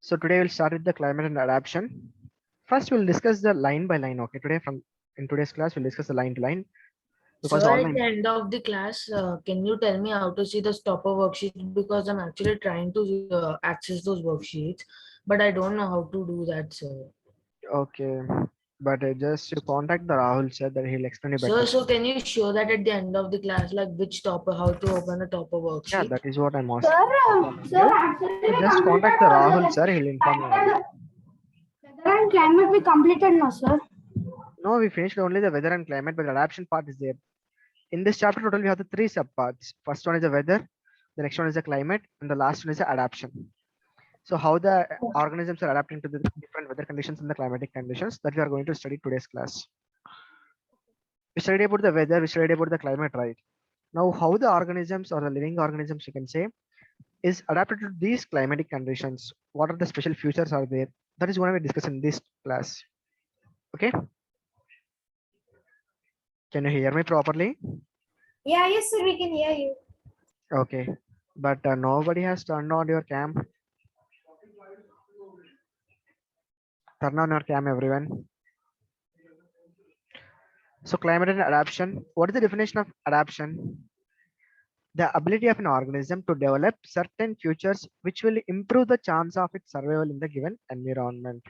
So today we'll start with the climate and adaptation. First, we'll discuss the line by line. Okay, in today's class, we'll discuss the line to line because Sir, all at my the end of the class, can you tell me how to see the stopper worksheet? Because I'm actually trying to access those worksheets, but I don't know how to do that, sir. okay, but just you contact the Rahul sir that he'll explain you better. So can you show that at the end of the class, like which topper, how to open a topper Yeah, worksheet? that is what I'm asking, Sir, informing sir, you. actually So we just completed contact the our Rahul sir. He'll inform you on it. weather and climate we completed now, sir. No, we finished only the weather and climate, but the adaptation part is there. In this chapter, total we have the three subparts. First one is the weather, the next one is the climate, and the last one is the adaptation. So how the organisms are adapting to the different weather conditions and the climatic conditions that we are going to study today's class. We studied about the weather, we studied about the climate, right? Now, how the organisms or the living organisms, you can say, is adapted to these climatic conditions. What are the special features are there? That is going to be discussed in this class. Okay, can you hear me properly? Yeah, yes, sir, we can hear you. Okay, but nobody has turned on your cam. Turn on your cam, everyone. So climate and adaptation. What is the definition of adaptation? The ability of an organism to develop certain features which will improve the chance of its survival in the given environment.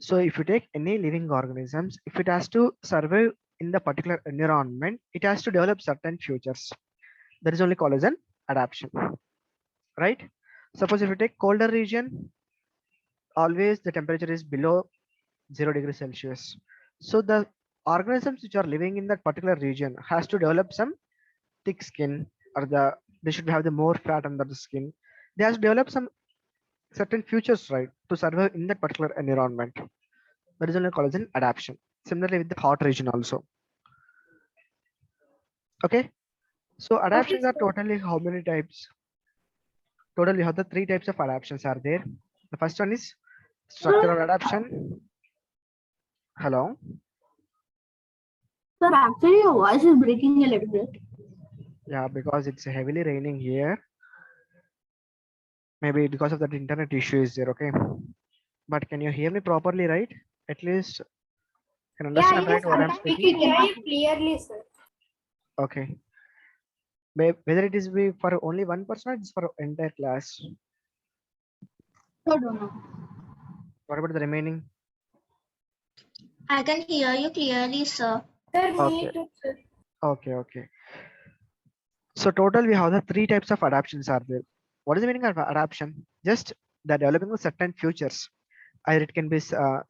So if you take any living organisms, if it has to survive in the particular environment, it has to develop certain features. That is only called as an adaptation, right? Suppose if you take colder region, always the temperature is below 0 degrees Celsius. So the organisms which are living in that particular region has to develop some thick skin, or they should have the more fat under the skin. They have to develop some certain features, right, to survive in that particular environment. That is only called as an adaptation. Similarly with the hot region also. Okay. So Okay, adaptations are sir. totally how many types? Total we have the three types of adaptations are there. The first one is structural adaptation. Hello. Sir, actually your voice is breaking a little bit. Yeah, because it's heavily raining here. Maybe because of that internet issue is there. Okay. But can you hear me properly, right? At least can Yeah, understand yes, right what I'm sometimes we speaking. can hear you clearly, sir. Okay. Whether it is be for only one person or it's for entire class. I don't know. What about the remaining? I can hear you clearly, sir. Sir, Okay. me too, sir. Okay. So total we have the three types of adaptations are there. What is the meaning of adaptation? Just the developing of certain features. Either it can be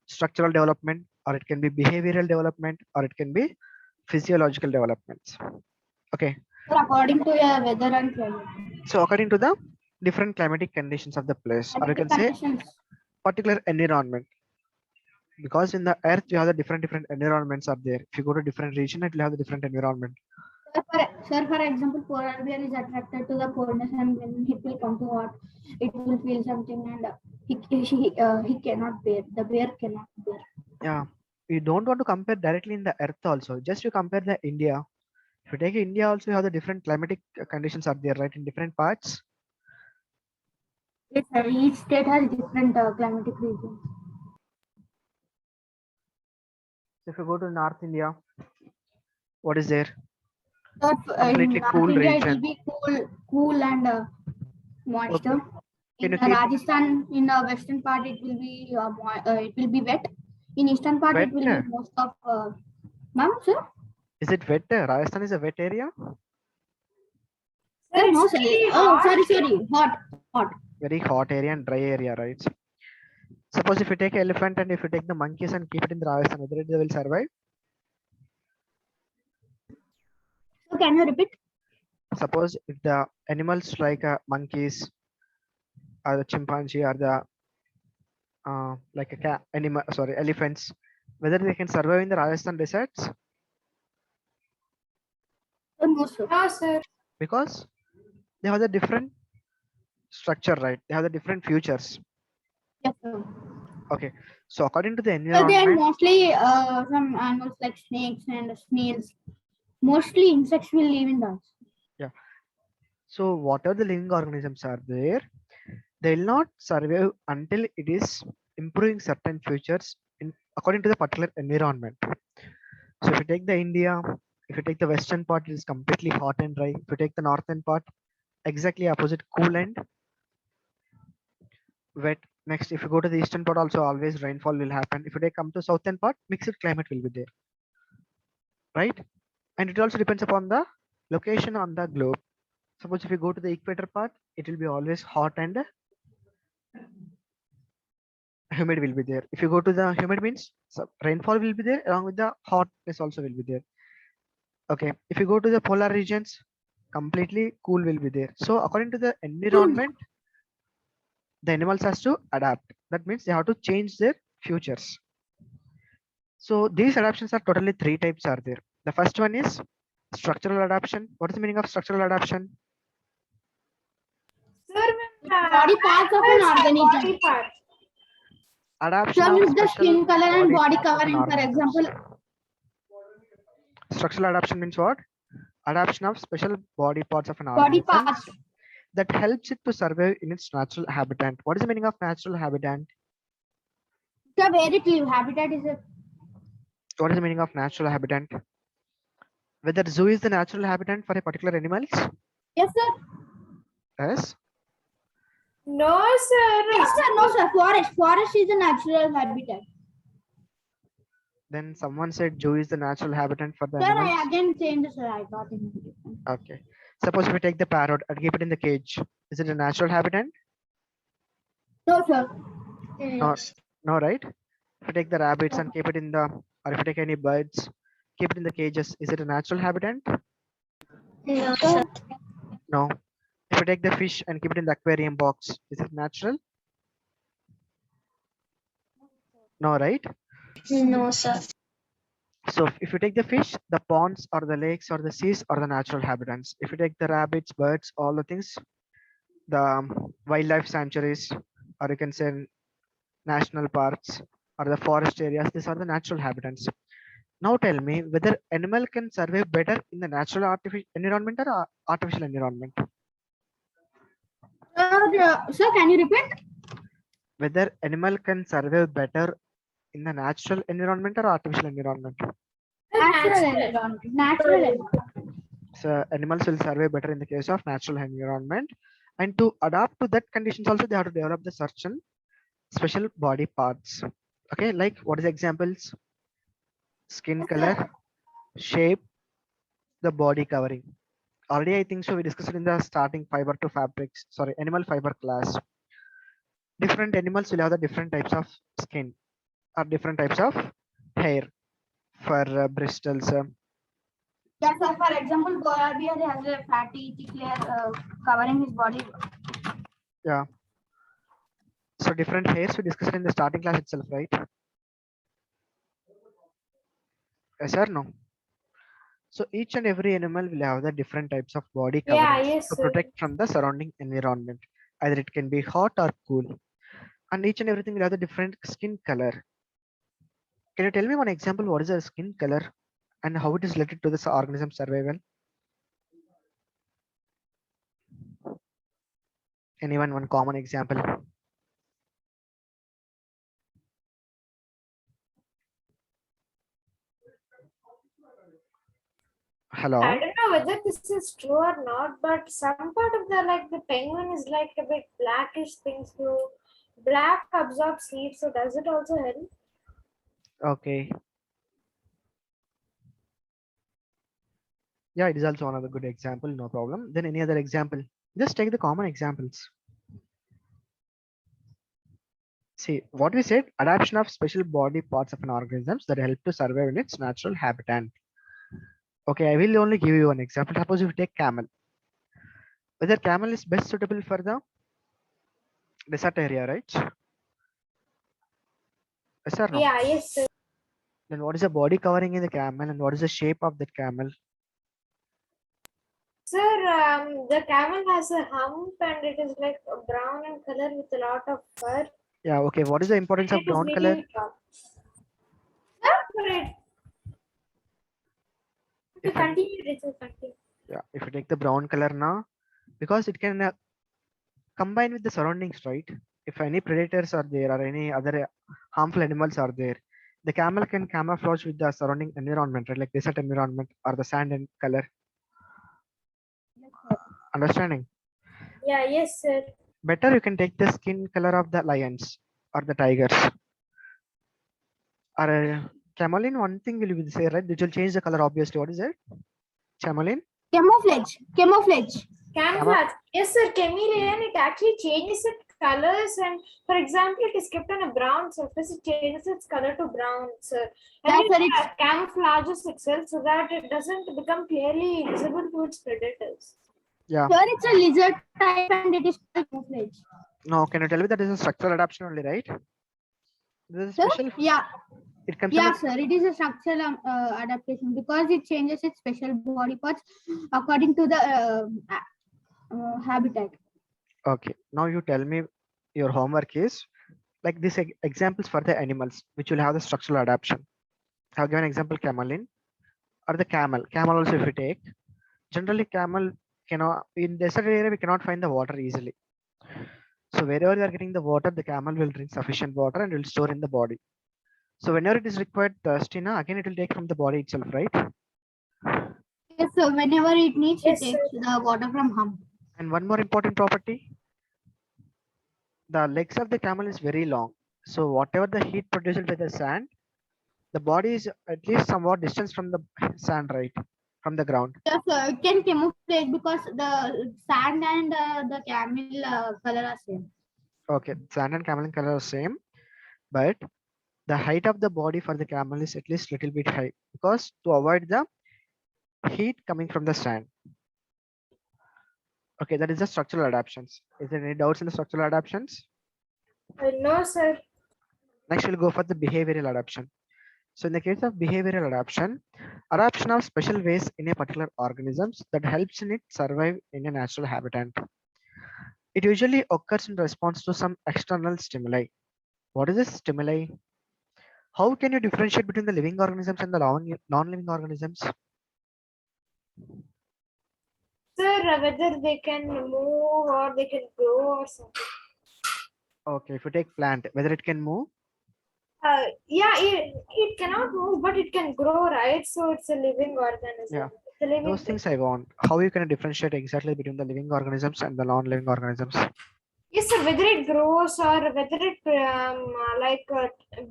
structural development, or it can be behavioral development, or it can be physiological developments. Okay. Sir, according to your weather and climate. So according to the different climatic conditions of the place, or you Climatic can say conditions. particular environment. Because in the earth we have the different environments are there. If you go to different region, it will have the different environment. For example, polar bear is attracted to the coldness, and when it will come to hot, it will feel something, and he cannot bear. The bear cannot bear. Yeah, we don't want to compare directly in the earth also. Just you compare the India. If you take India also, you have the different climatic conditions are there, right, in different parts. Yes, sir. Each state has different climatic regions. So if you go to North India, what is there? So Completely in North cool India, it will region. be cool and moisture. Okay. Can In you keep Rajasthan, in the western part, it will be wet. In eastern part, wet? it will be most of. Ma'am, sir? Is it wet? Rajasthan is a wet area. Sir, no, sir. Oh, sorry. Hot. Very hot area and dry area, right? Suppose if you take elephant and if you take the monkeys and keep it in the Rajasthan, whether they will survive? So can you repeat? Suppose if the animals like monkeys or the chimpanzee or the like a cat animal, sorry, elephants, whether they can survive in the Rajasthan deserts? No, sir. No, sir. Because they have the different structure, right? They have the different futures. Yes, sir. Okay, so according to the So they are environment, mostly some animals like snakes and snails. Mostly insects will live in those. yeah. So what are the living organisms are there? They will not survive until it is improving certain features in according to the particular environment. So if you take the India, if you take the western part, it is completely hot and dry. If you take the northern part, exactly opposite, cool and wet. Next, if you go to the eastern part, also always rainfall will happen. If you take come to southern part, mixed climate will be there, right? And it also depends upon the location on the globe. Suppose if you go to the equator part, it will be always hot and humid will be there. If you go to the humid means rainfall will be there along with the hotness also will be there. Okay, if you go to the polar regions, completely cool will be there. So according to the environment, the animals has to adapt. That means they have to change their futures. So these adaptations are totally three types are there. The first one is structural adaptation. What is the meaning of structural adaptation? Body parts of an organism. Adaptation Sir, of means the special skin color and body parts of an covering, for organism. example. Structural adaptation means what? Adaptation of special body parts of an Body organism parts. that helps it to survive in its natural habitat. What is the meaning of natural habitat? Sir, where it live, habitat is a. What is the meaning of natural habitat? Whether zoo is the natural habitat for a particular animals? Yes, sir. Yes. No, sir. Yes, sir. No, sir. Forest. Forest is a natural habitat. Then someone said zoo is the natural habitat for the Sir, animals. I again changed, sir. I got it. Okay. Suppose if we take the parrot and keep it in the cage, is it a natural habitat? No, sir. No, no, right? If you take the rabbits and keep it in the, or if you take any birds, keep it in the cages, is it a natural habitat? No, sir. No. If you take the fish and keep it in the aquarium box, is it natural? No, right? No, sir. So if you take the fish, the ponds or the lakes or the seas are the natural habitats. If you take the rabbits, birds, all the things, the wildlife sanctuaries, or you can say national parks or the forest areas, these are the natural habitats. Now tell me whether animal can survive better in the natural artificial environment or artificial environment. Sir, can you repeat? Whether animal can survive better in the natural environment or artificial environment. Natural environment. Natural environment. So animals will survive better in the case of natural environment. And to adapt to that conditions also, they have to develop the certain special body parts. Okay, like what is the examples? Skin color, shape, the body covering. Already I think so we discussed it in the starting fiber to fabrics, sorry, animal fiber class. Different animals will have the different types of skin or different types of hair for bristles. Yes, sir. For example, polar bear has a fatty, thick layer covering his body. Yeah. So different hairs we discussed in the starting class itself, right? Yes or no? So each and every animal will have the different types of body Yeah, coverings yes, to sir. protect from the surrounding environment. Either it can be hot or cool. And each and everything will have the different skin color. Can you tell me one example? What is the skin color and how it is related to this organism survival? Anyone one common example? Hello. I don't know whether this is true or not, but some part of the penguin is like a bit blackish thing. So black absorbs heat. So does it also help? Okay. Yeah, it is also another good example. No problem. Then any other example? Just take the common examples. See what we said, adaptation of special body parts of an organism that help to survive in its natural habitat. Okay, I will only give you one example. Suppose if you take camel, whether camel is best suitable for the desert area, right? Yes or no? Yeah, yes, sir. Then what is the body covering in the camel and what is the shape of that camel? Sir, the camel has a hump and it is like brown in color with a lot of fur. Yeah, okay. What is the importance of It is brown color? medium tall. Sir, If I, continue, Rachel, continue. yeah, if you take the brown color now, because it can combine with the surroundings, right? If any predators are there or any other harmful animals are there, the camel can camouflage with the surrounding environment, right? Like desert environment or the sand and color. Understanding? Yeah, yes, sir. Better you can take the skin color of the lions or the tigers. Or chameleon, one thing will be say, right? It will change the color, obviously. What is it? Chameleon? Camouflage. Camouflage. Camouflage. Yes, sir. Chameleon, it actually changes its colors, and for example, it is kept on a brown surface, it changes its color to brown, sir. And Yeah, it sir, it's- camouflages itself so that it doesn't become clearly visible to its predators. Yeah. Sir, it's a lizard type and it is called camouflage. No, can you tell me that is a structural adaptation only, right? This is Sir? special. Yeah. It comes Yeah, under sir. It is a structural adaptation because it changes its special body parts according to the habitat. Okay, now you tell me your homework is like this examples for the animals which will have the structural adaptation. I have given example camelin or the camel. Camel also if you take, generally camel cannot in desert area we cannot find the water easily. So wherever you are getting the water, the camel will drink sufficient water and will store in the body. So whenever it is required thirsty, na, again it will take from the body itself, right? Yes, so whenever it needs, Yes, it takes the water from hump. And one more important property, the legs of the camel is very long. So whatever the heat produced by the sand, the body is at least somewhat distance from the sand, right? From the ground. Yes, it can camouflage because the sand and the camel color are same. Okay, sand and camel color are same, but the height of the body for the camel is at least little bit high because to avoid the heat coming from the sand. Okay, that is the structural adaptations. Is there any doubts in the structural adaptations? No, sir. Next, we'll go for the behavioral adaptation. So in the case of behavioral adaptation of special ways in a particular organisms that helps in it survive in a natural habitat. It usually occurs in response to some external stimuli. What is this stimuli? How can you differentiate between the living organisms and the non-living organisms? Sir, whether they can move or they can grow or something. Okay, if you take plant, whether it can move, Yeah, it cannot move, but it can grow, right? So it's a living organism. yeah, It's a living those thing. things I want. How you can differentiate exactly between the living organisms and the non-living organisms? Yes, sir. Whether it grows or whether it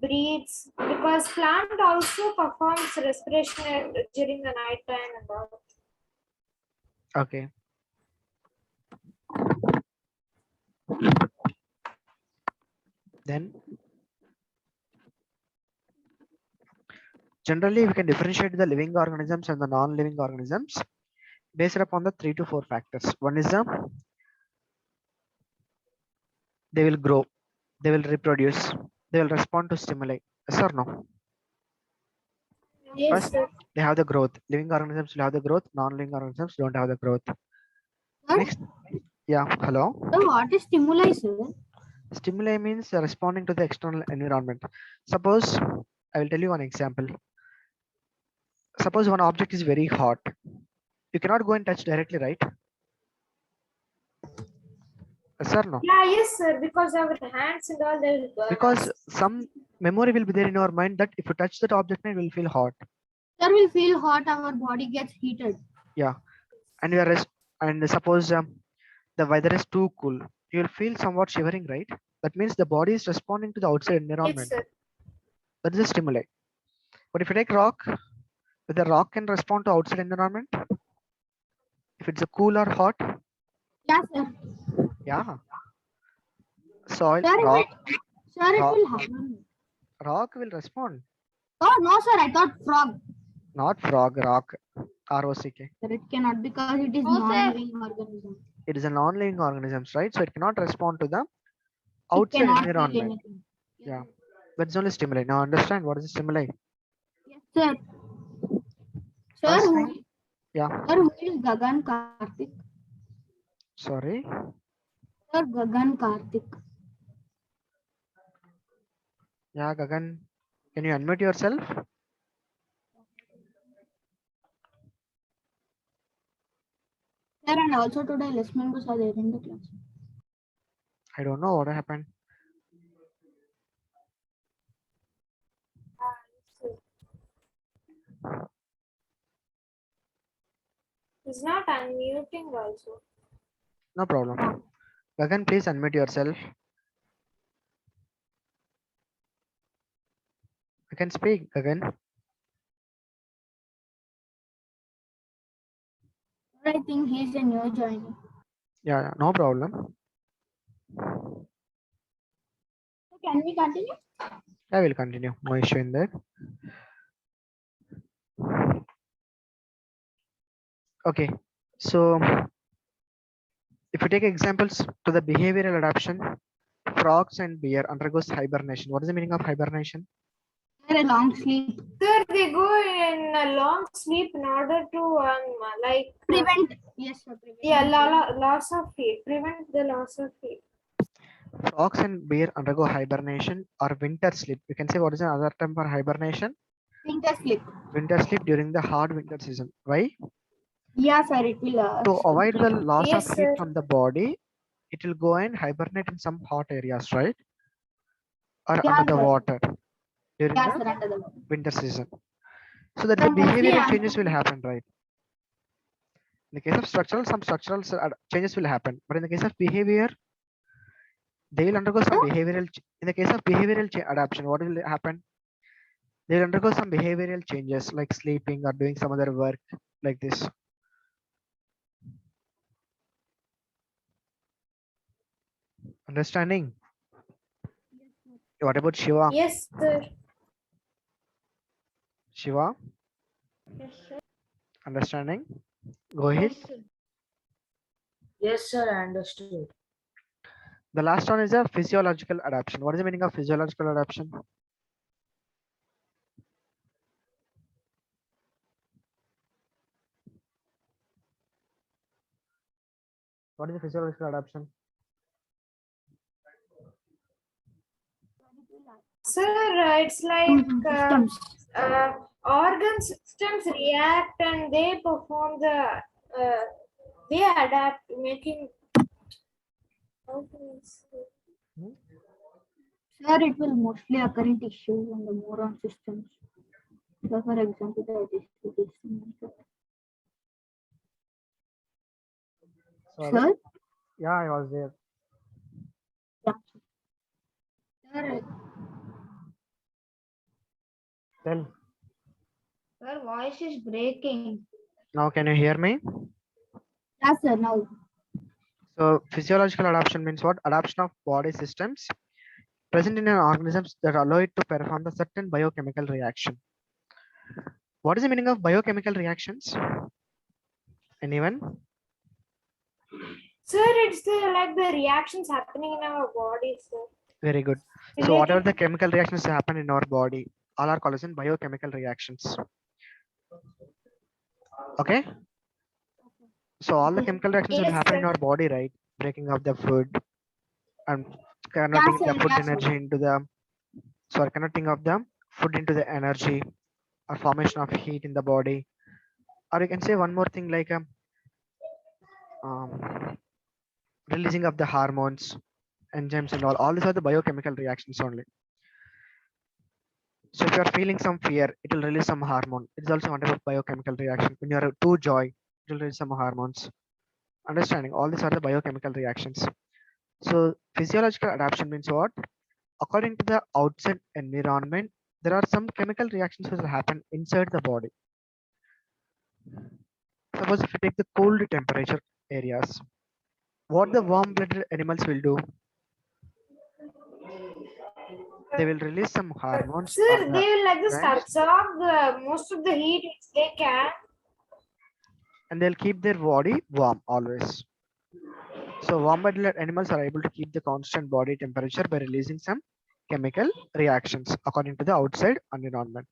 breathes, because plant also performs respiration during the night time and all. Okay. Then generally we can differentiate the living organisms and the non-living organisms based upon the 3 to 4 factors. One is they will grow, they will reproduce, they will respond to stimuli. Yes or no? Yes, First, sir. they have the growth. Living organisms will have the growth. Non-living organisms don't have the growth. Sir? Next, yeah, hello. So what is stimuli, sir? Stimuli means responding to the external environment. Suppose, I will tell you one example. Suppose one object is very hot. You cannot go and touch directly, right? Yes or no? Yeah, yes, sir. Because our hands and all, they will burn Because us. some memory will be there in your mind that if you touch that object, it will feel hot. Sir, will feel hot, our body gets heated. Yeah, and you are and suppose the weather is too cool, you will feel somewhat shivering, right? That means the body is responding to the outside Yes, environment. sir. That is a stimuli. But if you take rock, the rock can respond to outside environment. If it's a cool or hot, Yes, sir. yeah. Soil, Sir, rock, sir, it rock, will happen. rock will respond. Oh, no, sir, I thought frog. Not frog, rock. ROCK. Sir, it cannot because it is No, sir. non-living organism. It is a non-living organisms, right? So it cannot respond to the It outside cannot feel environment. anything. Yeah, that's only stimuli. Now understand what is the stimuli? Yes, sir. Sir, First who, thing, yeah. sir, who is Gagan Karthik? Sorry. Sir, Gagan Karthik. Yeah, Gagan. Can you unmute yourself? Sir, and also today less members are there in the class. I don't know what happened. He's not unmuting also. No problem. Gagan, please unmute yourself. You can speak, Gagan. I think he's a new joiner. Yeah, no problem. So can we continue? I will continue. No issue in that. Okay. So if you take examples to the behavioral adaptation, frogs and bear undergoes hibernation. What is the meaning of hibernation? They're a long sleep. Sir, they go in a long sleep in order to Prevent. Yes, sir. Prevent. yeah, loss of heat. Prevent the loss of heat. Frogs and bear undergo hibernation or winter sleep. You can say what is another term for hibernation? Winter sleep. Winter sleep during the hard winter season. Why? Yeah, sir. It will. To avoid the loss Yes, of heat sir. from the body, it will go and hibernate in some hot areas, right? Or Yeah, under the sir. water during Yeah, the sir. Under the water. winter season. So that the And mostly behavioral I'm- changes will happen, right? In the case of structural, some structural changes will happen, but in the case of behavior, they will undergo some behavioral. In the case of behavioral adaptation, what will happen? They will undergo some behavioral changes like sleeping or doing some other work like this. Understanding? What about Shiva? Yes, sir. Shiva, Yes, sir. understanding? Go ahead. Yes, sir. Yes, sir, I understood. The last one is a physiological adaptation. What is the meaning of physiological adaptation? What is the physiological adaptation? Sir, it's like Systems. organ systems react and they perform they adapt, making. How can I say? Sir, it will mostly occur in tissues and the neuron systems. So, for example, the digestive system. Sorry. Sir, Yeah, I was there. yeah. Sir, Tell. your voice is breaking. Now can you hear me? Yes, sir. Now, So physiological adaptation means what? Adaptation of body systems present in an organism that allow it to perform a certain biochemical reaction. What is the meaning of biochemical reactions? Anyone? Sir, it's like the reactions happening in our body, sir. Very good. So whatever the chemical reactions happen in our body, all are called as in biochemical reactions. Okay. So all the chemical reactions will Yes, happen in sir. our body, right? Breaking of the food and converting the food energy into the converting of the food into the energy or formation of heat in the body. Or you can say one more thing like um, releasing of the hormones, enzymes and all these are the biochemical reactions only. So if you are feeling some fear, it will release some hormone. It is also one type of biochemical reaction. When you are too joy, it will release some hormones. Understanding all these are the biochemical reactions. So physiological adaptation means what? According to the outside environment, there are some chemical reactions which will happen inside the body. Suppose if you take the cold temperature areas, what the warm-blooded animals will do? They will release some hormones or Sir, the they will like just enzymes, absorb most of the heat which they can. and they'll keep their body warm always. So warm-blooded animals are able to keep the constant body temperature by releasing some chemical reactions according to the outside environment.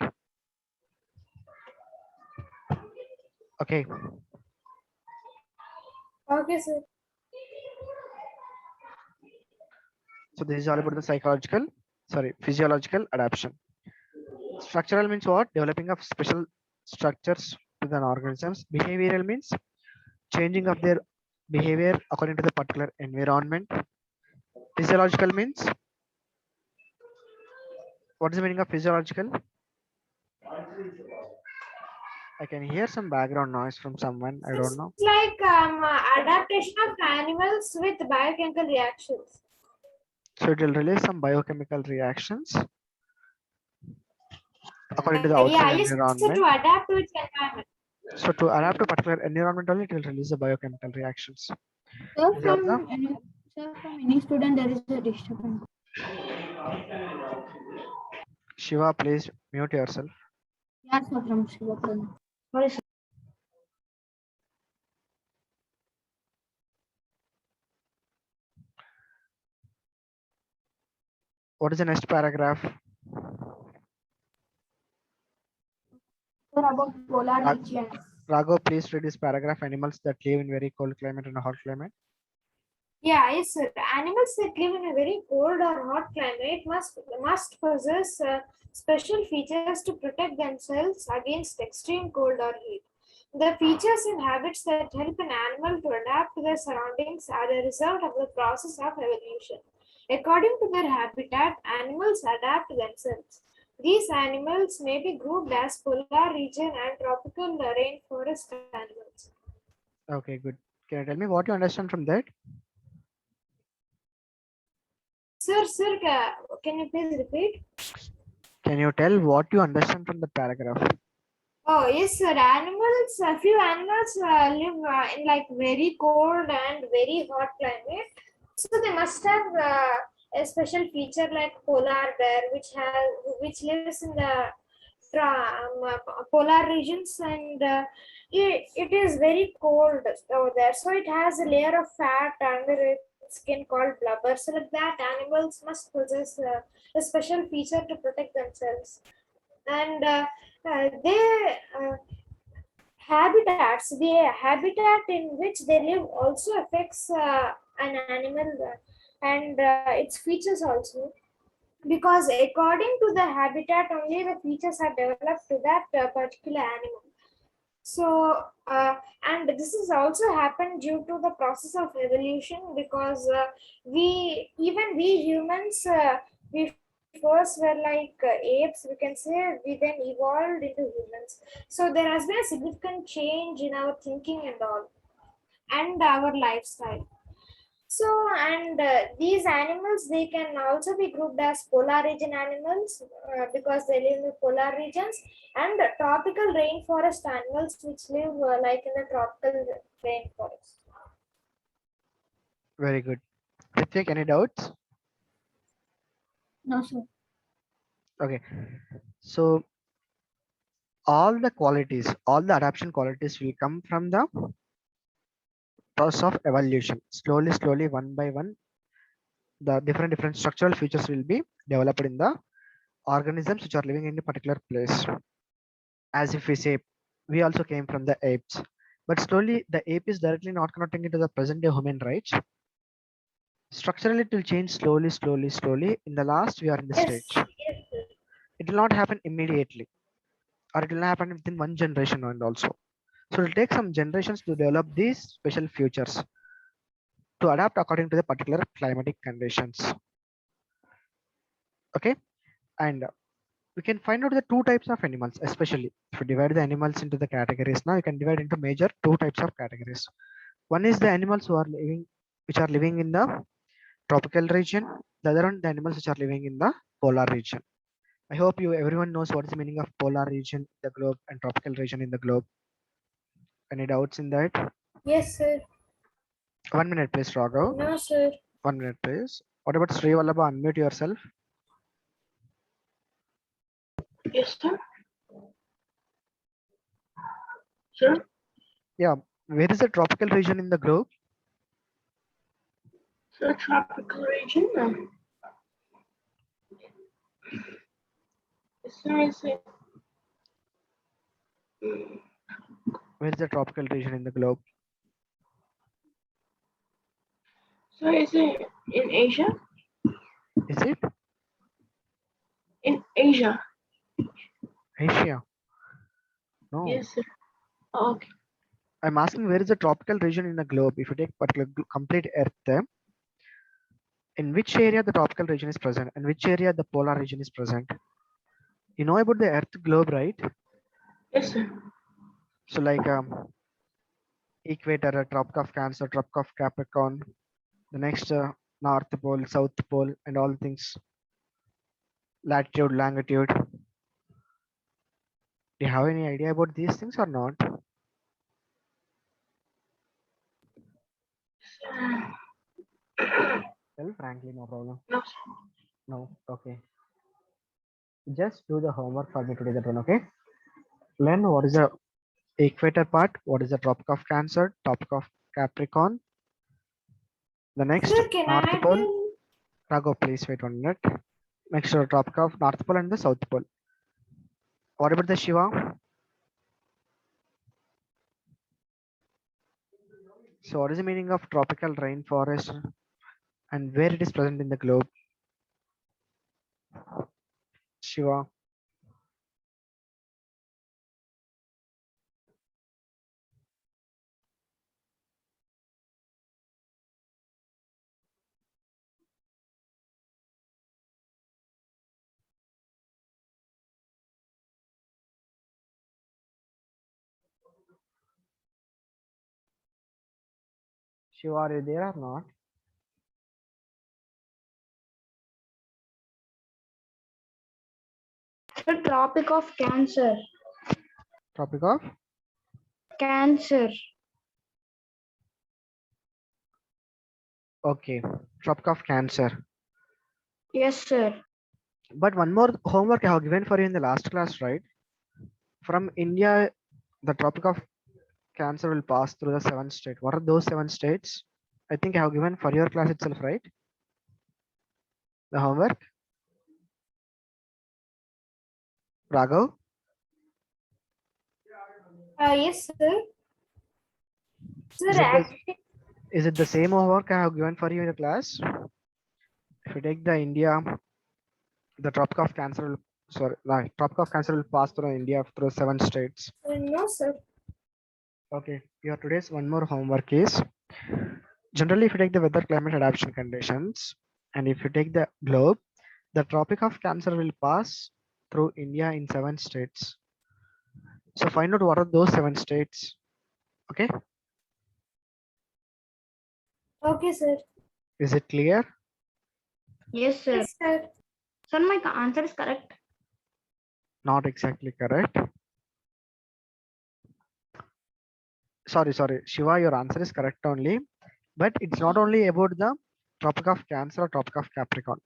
Okay. Okay, sir. So this is all about the physiological adaptation. Structural means what? Developing of special structures to the organisms. Behavioral means changing of their behavior according to the particular environment. Physiological means? What is the meaning of physiological? I can hear some background noise from someone. I don't know. It's like adaptation of animals with biochemical reactions. So it will release some biochemical reactions according to the Yeah, outside yes, so environment. to adapt to its environment. So to adapt to particular environment only, it will release the biochemical reactions. Sir, These are the from any student there is a disturbance. Shiva, please mute yourself. Yes, sir, from Shiva Prana. Sorry, sir. What is the next paragraph? Sir, about polar Uh, regions. Raghav, please read this paragraph. Animals that live in very cold climate and hot climate. Yeah, yes, sir. Animals that live in a very cold or hot climate must possess special features to protect themselves against extreme cold or heat. The features and habits that help an animal to adapt to their surroundings are the result of the process of evolution. According to their habitat, animals adapt themselves. These animals may be grouped as polar region and tropical rainforest animals. Okay, good. Can you tell me what you understand from that? Sir, can you please repeat? Can you tell what you understand from the paragraph? Oh, yes, sir. Animals, a few animals live in like very cold and very hot climate. So they must have a special feature like polar bear, which lives in the polar regions, and it is very cold over there. So it has a layer of fat under its skin called blubber. So like that, animals must possess a special feature to protect themselves, and they habitats the habitat in which they live also affects an animal and its features also, because according to the habitat only the features are developed to that particular animal. So and this has also happened due to the process of evolution, because we humans we first were like apes, we can say. We then evolved into humans, so there has been a significant change in our thinking and all, and our lifestyle. So, and these animals, they can also be grouped as polar region animals because they live in the polar regions, and tropical rainforest animals which live like in the tropical rainforest. Very good. Ritik, any doubts? No, sir. Okay. So all the qualities, all the adaptation qualities will come from the process of evolution. Slowly, one by one, the different structural features will be developed in the organisms which are living in a particular place. As if we say, we also came from the apes, but slowly the ape is directly not connecting it to the present day human rights. Structurally, it will change slowly. In the last, we are in the Yes, stage. yes, sir. It will not happen immediately, or it will not happen within one generation and also. So it will take some generations to develop these special features to adapt according to the particular climatic conditions. Okay, and we can find out the two types of animals, especially if you divide the animals into the categories. Now you can divide into major two types of categories. One is the animals which are living in the tropical region. The other one, the animals which are living in the polar region. I hope everyone knows what is the meaning of polar region in the globe and tropical region in the globe. Any doubts in that? Yes, sir. 1 minute, please, Raghav. No, sir. 1 minute, please. What about Sri Vallabha? Unmute yourself. Yes, sir. Sir, Yeah, where is the tropical region in the globe? sir, tropical region. Sir, is it? Where is the tropical region in the globe? Sir, is it in Asia? Is it In Asia. Asia? No. Yes, sir. Oh, okay. I'm asking where is the tropical region in the globe? If you take particular complete Earth, in which area the tropical region is present and which area the polar region is present. You know about the Earth globe, right? Yes, sir. So like equator, tropic of Cancer, tropic of Capricorn, the next North Pole, South Pole, and all things, latitude, longitude. Do you have any idea about these things or not? Tell frankly, no problem. No, sir. No, okay. Just do the homework for me today. That one, okay? Learn what is the equator part, what is the tropic of Cancer, tropic of Capricorn. The next Sir, can North I Pole. tell? Rago, please wait 1 minute. Next to the tropic of North Pole and the South Pole. What about the Shiva? So what is the meaning of tropical rainforest and where it is present in the globe? Shiva. Shiva, are you there or not? The Tropic of Cancer. Tropic of Cancer. okay. Tropic of Cancer. Yes, sir. But one more homework I have given for you in the last class, right? From India, the Tropic of Cancer will pass through the 7 states. What are those 7 states? I think I have given for your class itself, right? The homework. Raghav, Yes, sir. Sir, Is it the- actually, is it the same homework I have given for you in the class? If you take the India, the Tropic of Cancer will, sorry, no, Tropic of Cancer will pass through India through 7 states. no, sir. Okay, your today's one more homework is generally if you take the weather climate adaptation conditions and if you take the globe, the Tropic of Cancer will pass through India in 7 states. So find out what are those 7 states. Okay, Okay, sir. is it clear? Yes, sir. Yes, sir. Sir, my answer is correct. Not exactly correct. Sorry, Shiva, your answer is correct only, but it's not only about the Tropic of Cancer or Tropic of Capricorn.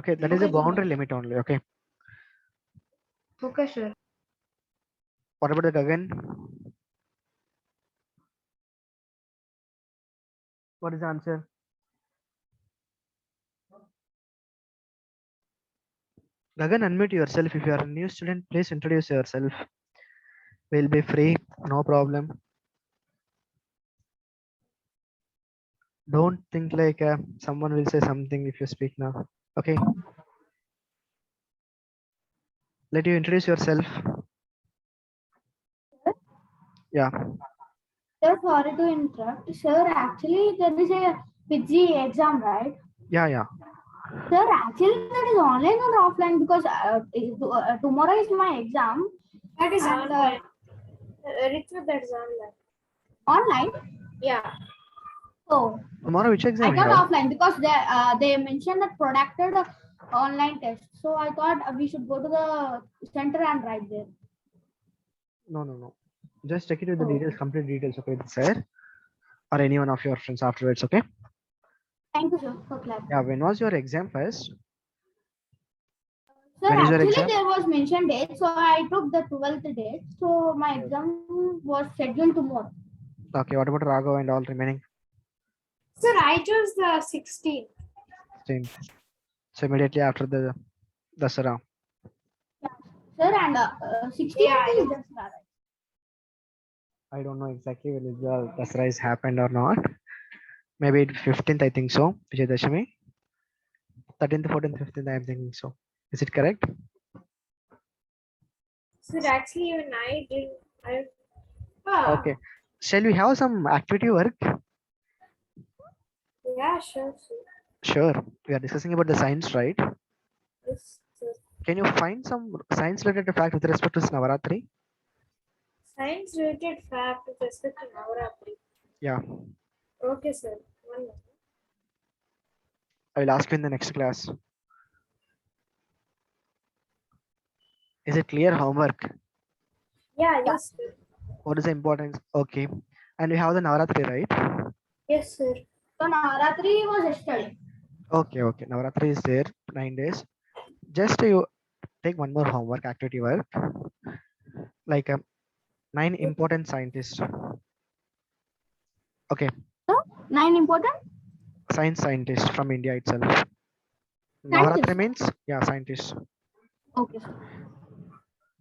Okay, that is a Okay, sir. boundary limit only. Okay, Okay, sir. what about the Gagan? What is the answer? Gagan, unmute yourself. If you are a new student, please introduce yourself. We'll be free, no problem. Don't think like someone will say something if you speak now. Okay. Let you introduce yourself. Yeah. Sir, sorry to interrupt. Sir, actually, there is a PG exam, right? Yeah. Sir, actually, that is online or offline because tomorrow is my exam. That is And, online. Ritu, that is online. Online. Yeah. So Tomorrow, which I exam you thought have? offline because they mentioned that protected online test. So I thought we should go to the center and write there. No. Just check it with the Oh. details, complete details, okay, sir, or any one of your friends afterwards, okay? Thank you, sir, for clarifying. Yeah, when was your exam first? Sir, When is your actually exam? there was mentioned date, so I took the 12th date. So my exam was scheduled tomorrow. Okay, what about Raghav and all remaining Sir, I chose the 16th. 16th? So immediately after the Dasara. Sir, and 16th Yeah, is just right. I don't know exactly when is the Dasara is happened or not. Maybe it 15th, I think so. Vijayadashami. 13th, 14th, 15th, I am thinking so. Is it correct? Sir, actually, even I didn't. Okay. Shall we have some activity work? Yeah, sure, sir. Sure. We are discussing about the science, right? Yes, sir. Can you find some science related fact with respect to this Navaratri? Science related fact with respect to Navaratri. Yeah, Okay, sir. One minute. I will ask you in the next class. Is it clear homework? Yeah, yes, sir. What is the importance? Okay. And we have the Navaratri, right? Yes, sir. So Navaratri was yesterday. Okay, okay. Navaratri is there 9 days. Just you take one more homework activity work, like 9 important scientists. Okay, So 9 important science scientists from India itself. scientists. Navaratri means scientists. Okay, sir.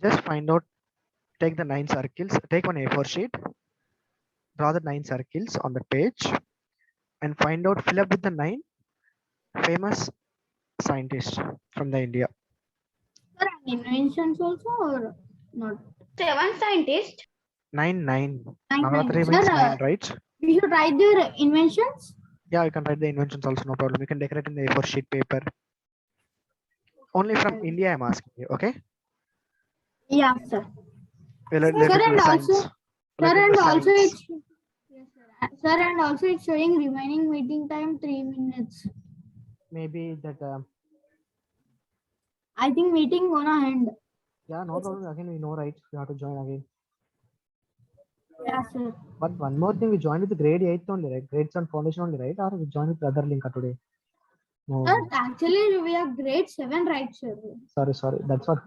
Just find out. Take the 9 circles. Take one A4 sheet. Draw the 9 circles on the page, and find out. Fill up with the 9 famous scientists from the India. Sir, and inventions also or not? 7 scientists. 9, 9. 9, 9. Navaratri Sir, means 9, right? we should write their inventions. Yeah, you can write the inventions also, no problem. You can decorate in the A4 sheet paper. Only from India, I'm asking you. Okay. Yeah, sir. Related Sir, to and the also, science. sir, Related and to also science. it's yes, sir. Sir, and also it's showing remaining meeting time 3 minutes. Maybe that. I think meeting gonna end. Yeah, no problem. Again, we know, right? You have to join again. Yeah, sir. But one more thing, we joined with the grade 8 only, right? Grades on foundation only, right? Or we joined with the other link today? No. Sir, actually we are grade 7, right, sir? Sorry. That's what.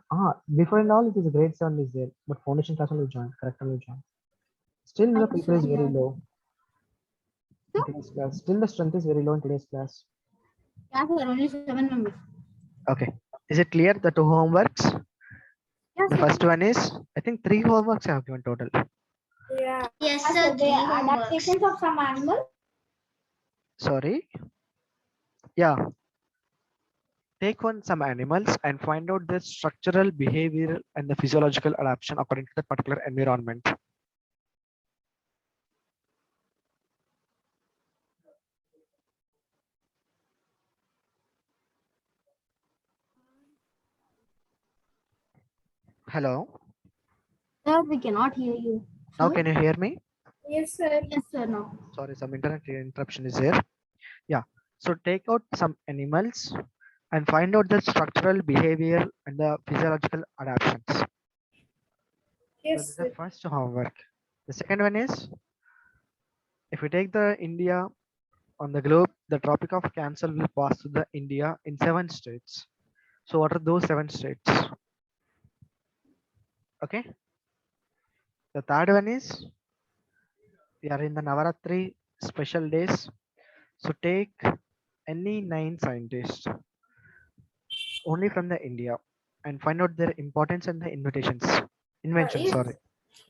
Before and all, it is grade 7 is there. But foundation class only joined. Correct only joined. Still, the people is very low in today's class. Still, the strength is very low in today's class. Yeah, sir. Only 7 members. Okay. Is it clear? The 2 homeworks. Yes, The sir. first one is, I think 3 homeworks I have given total. Yeah. Yes, Yes, sir. sir. 3 The homeworks. adaptations of some animal. Sorry. Yeah. Take on some animals and find out their structural, behavioral, and the physiological adaptation according to that particular environment. Hello. Sir, we cannot hear you. Now Sir? can you hear me? Yes, sir. Yes, sir. No. Sorry, some internet interruption is there. Yeah. So take out some animals and find out the structural, behavioral, and the physiological adaptations. That Yes, is the sir. first homework. The second one is, if we take the India on the globe, the Tropic of Cancer will pass to the India in 7 states. So what are those 7 states? Okay. The third one is, we are in the Navaratri special days. So take any 9 scientists only from the India and find out their importance and the inventions. Yes. Sorry.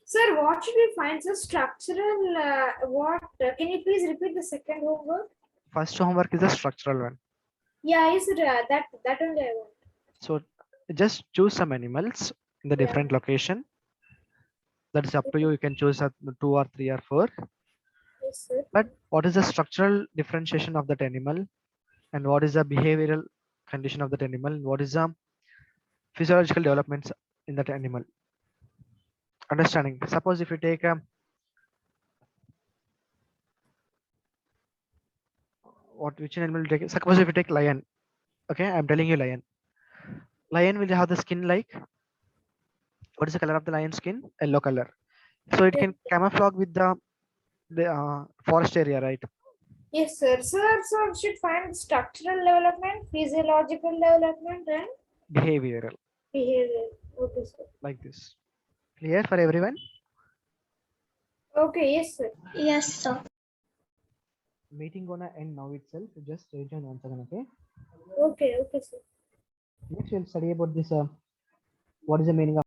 Sir, what should we find? So structural, what? Can you please repeat the second homework? First homework is the structural one. Yeah, yes, sir. That only I want. So just choose some animals in the Yeah. different location. That is up to you. You can choose 2 or 3 or 4. Yes, sir. But what is the structural differentiation of that animal, and what is the behavioral condition of that animal, and what is the physiological developments in that animal? Understanding. Suppose if you take which animal you take? Suppose if you take lion. Okay, I'm telling you lion. Lion will have the skin like, what is the color of the lion skin? Yellow color. So it can camouflage with the forest area, right? Yes, sir. Sir, so we should find structural development, physiological development, and Behavioral, behavior. Okay, sir. like this. Clear for everyone? Okay, yes, sir. Yes, sir. Meeting gonna end now itself. Just rejoin once again, okay? Okay, sir. Next we'll study about this. What is the meaning of